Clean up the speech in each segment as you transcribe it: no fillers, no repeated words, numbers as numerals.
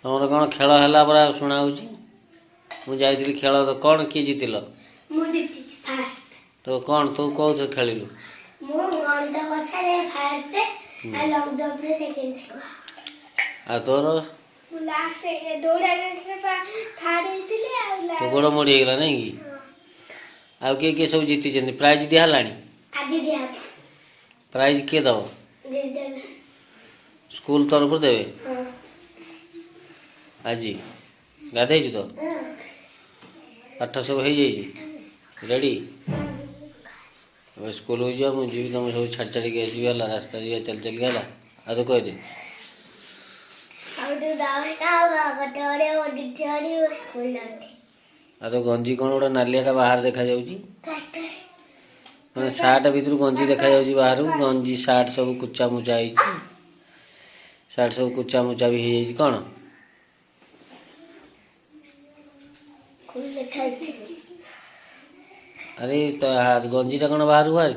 तुमर कौन खेल है परा शुणा मुझे खेल तो कौन किए जीतिल तो कौन तू कौ खेलु तोर तो गोड़ मोड़ी गला नहीं कि आ किए सब जीति प्राइज दिहला प्राइज किए दब स्कूल तरफ देवे आज गाधे तो पाठ सब हो रेडी स्कूल हो जा मुझे तुम सब छाड़ छाड़ी गला रास्ता जा चल चल गला आ तो कह दे आ तो गंजी कौन गोटे नालियाटा बाहर देखा मैंने सार्ट भीतर गंजी देखा बाहर गंजी सार्ट सब कुचा मुचा सार्ट सब कुचा मुचा भी हो कौन अरे तो गंजीटा कौन बाहर बाहर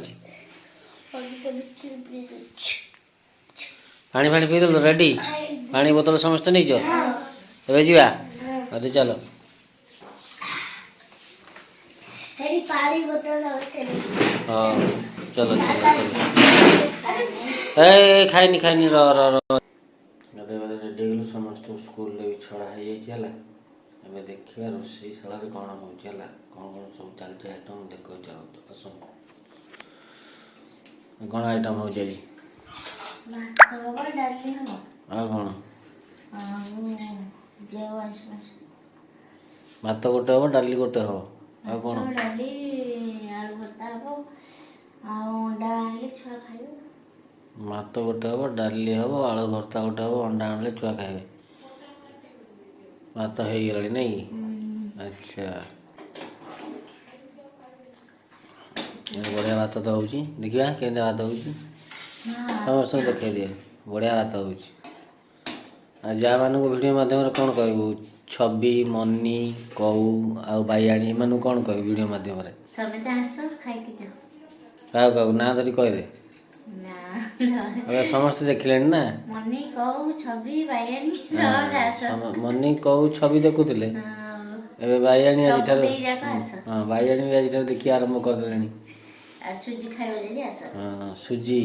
पानी फाणी पी देल रेडी पानी बोतल समस्ते नहीं जा चलो हाँ चलो खाइनी खाइनी रेडी गलु समस्त स्कूल भी छड़ा हो जाए देखिए रोषे शाला कौन हो कौन कौन सब चलती आइटम देख चलते आस कौन आइटम हो जाए कौन भात गोटे हम डाली गोटे हम आ कौन भात गोटे हम डाली हम आलू भर्ता गोटे हम अंडा आनले छुआ खाइबे भात हो गला नहीं अच्छा बढ़िया भात तो हो देखा के भात हो समस्त देखे दिए बढ़िया भात हो जहाँ मानक वीडियो माध्यम कौन कहू छवि मनी कौ आईआणी मान कौन कह वीडियो माध्यम क्या ना धरी कहदे समस्त देखिले ना मनी कौ छवि देखुले बैआणी आज हाँ बैआणी भी आज देखिए आरंभ करदे हाँ सुजी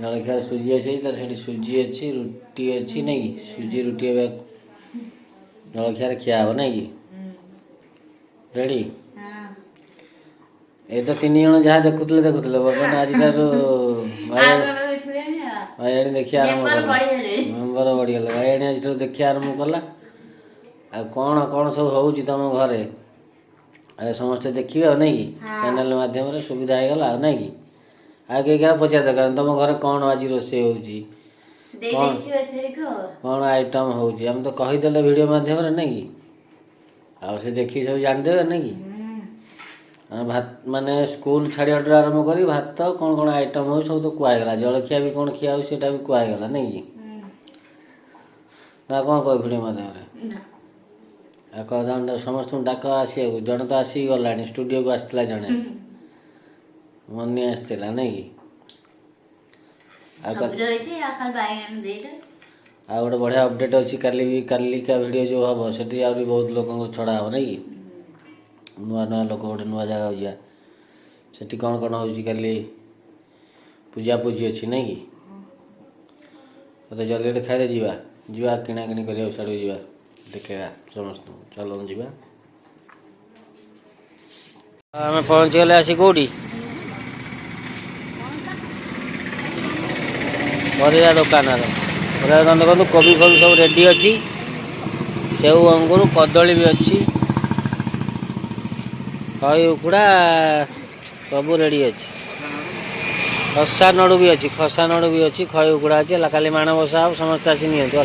जलखिया सुजी अच्छे से सुजी अच्छी रुटी अच्छी नहीं सुजी रुटी जलखिया खिया हे ना कि रेडी ये तो तीन जन जहाँ देखुले बर्तमान आज भाई देखिए आरंभ मेम्बर बढ़ीगला भाई आज देखिए आरंभ कला आ कौन कौन सब हो तुम घरे समस्ते देखिए नहीं कि चैनल माध्यम सुविधा हो गला नहीं कि आगे क्या पचार दरकार तुम घर कौन आज रोषे हो कौन आइटम हो तो कहीदे वीडियो माध्यम नहीं कि आ देखी सब जानदे नहीं कि भात माने स्कूल छाड़ी आरंभ कर भात कौन कौन आइटम हो सब तो कहगला जलखिया भी कौन खिया हो भी कहगला नहीं कि ना कौन कह वीडियो माध्यम समस्त डाक आसिया जड़े तो आसिक गला स्टूडियो को आसला जड़े मनी आसला नहीं कि गोटे बढ़िया अपडेट अच्छी कालिका वीडियो जो हम से बहुत लोक छड़ा हम नहीं कि नुआ नुआ लोक गोटे नुआ जगह जा से कौन कौन हो पूजा पूजी अच्छी नहीं कि तो जल्दी खाई जा किना किणी कर साड़ू जा देखा समस्त चलो जा आम पहुँची गले आसी कौटी परिया दुकान परिया दुकान देखो कोबी फल सब रेडी अच्छी सेव अंगूर कदली भी अच्छी खई उखुड़ा सब रेडी अच्छी खसा नड़ू भी अच्छी खसा नड़ू भी अच्छी खई उखुड़ा अच्छी खाली माण बसा समस्त आसी नियंतु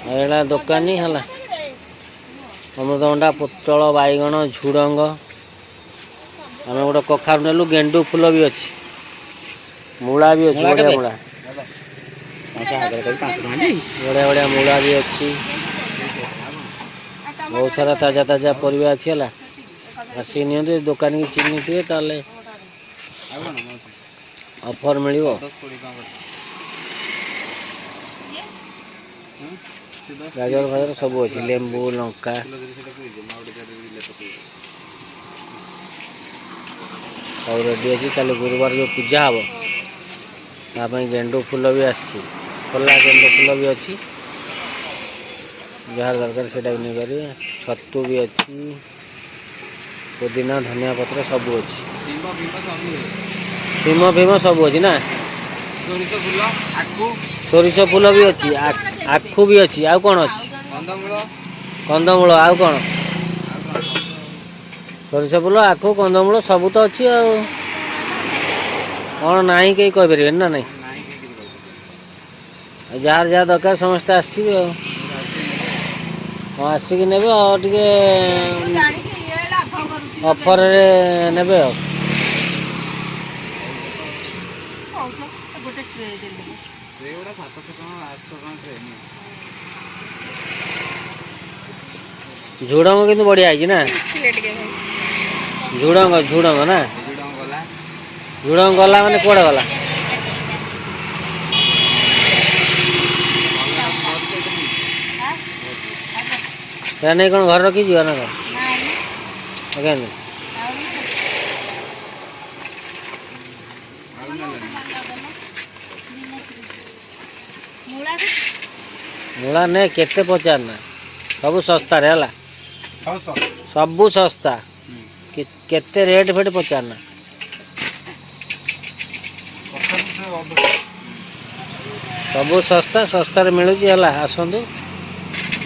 है दुकानी है अमृतभंडा पोटल बैगण झुड़ंग आम गोटे कखार नेलु गेंडू फूल भी अच्छी मूला भी अच्छी बढ़िया मूला बढ़िया बढ़िया मूला भी अच्छी बहुत सारा ताजा ताजा परिवा अच्छी है आसिक नि दुकान की चिन्ह थे ଅଫର୍ ମିଳିବ। ଗାଜର ଫାଜର ସବୁ ଅଛି, ଲେମ୍ବୁ ଲଙ୍କା। ସବୁ ରେଡ଼ି ଅଛି। କାଲି ଗୁରୁବାର ଯେଉଁ ପୂଜା ହେବ ତା ପାଇଁ ଗେଣ୍ଡୁ ଫୁଲ ବି ଆସିଛି, ଖୋଲା ଗେଣ୍ଡୁ ଫୁଲ ବି ଅଛି। ଯାହାର ଦରକାର ସେଇଟା ବି ନେଇପାରିବେ। ଛତୁ ବି ଅଛି, ପୁଦିନା ଧନିଆ ପତ୍ର ସବୁ ଅଛି। ଶିମ ଫିମ ସବୁ ଅଛି ନା। ସୋରିଷ ଫୁଲ ବି ଅଛି, ଆଖୁ ବି ଅଛି। ଆଉ କ'ଣ ଅଛି? କନ୍ଦମୂଳ। ଆଉ କ'ଣ? ସୋରିଷ ଫୁଲ, ଆଖୁ, କନ୍ଦମୂଳ ସବୁ ତ ଅଛି। ଆଉ କ'ଣ ନାହିଁ କେହି କହିପାରିବେନି ନା ନାଇଁ। ଯାହାର ଯାହା ଦରକାର ସମସ୍ତେ ଆସିବେ ଆଉ। ହଁ ଆସିକି ନେବେ ଆଉ ଟିକେ ଅଫରରେ ନେବେ ଆଉ। ଝୁଡ଼ଙ୍ଗ କିନ୍ତୁ ବଢ଼ିଆ ହେଇଛି ନା। ଝୁଡ଼ଙ୍ଗ ନା। ଝୁଡ଼ଙ୍ଗ ଗଲା ମାନେ କୁଆଡ଼େ ଗଲା? ଏହା ନେଇ କ'ଣ ଘରେ ରଖିଯିବ ନା କ'ଣ? କେମିତି? ମୂଳା ନେ, କେତେ ପଚାରନା। ସବୁ ଶସ୍ତାରେ ହେଲା, ସବୁ ଶସ୍ତା। କେତେ ରେଟ୍ ଫେଟ୍ ପଚାରନା। ସବୁ ଶସ୍ତା, ଶସ୍ତାରେ ମିଳୁଛି ହେଲା। ଆସନ୍ତୁ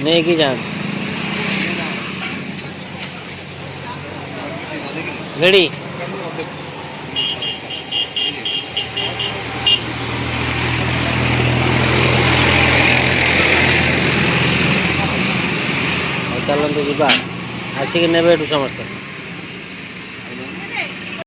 ନେଇକି ଯାଆନ୍ତୁ। ରେଡ଼ି। ଚାଲନ୍ତୁ ଯିବା, ଆସିକି ନେବେ ଏଠୁ ସମସ୍ତେ।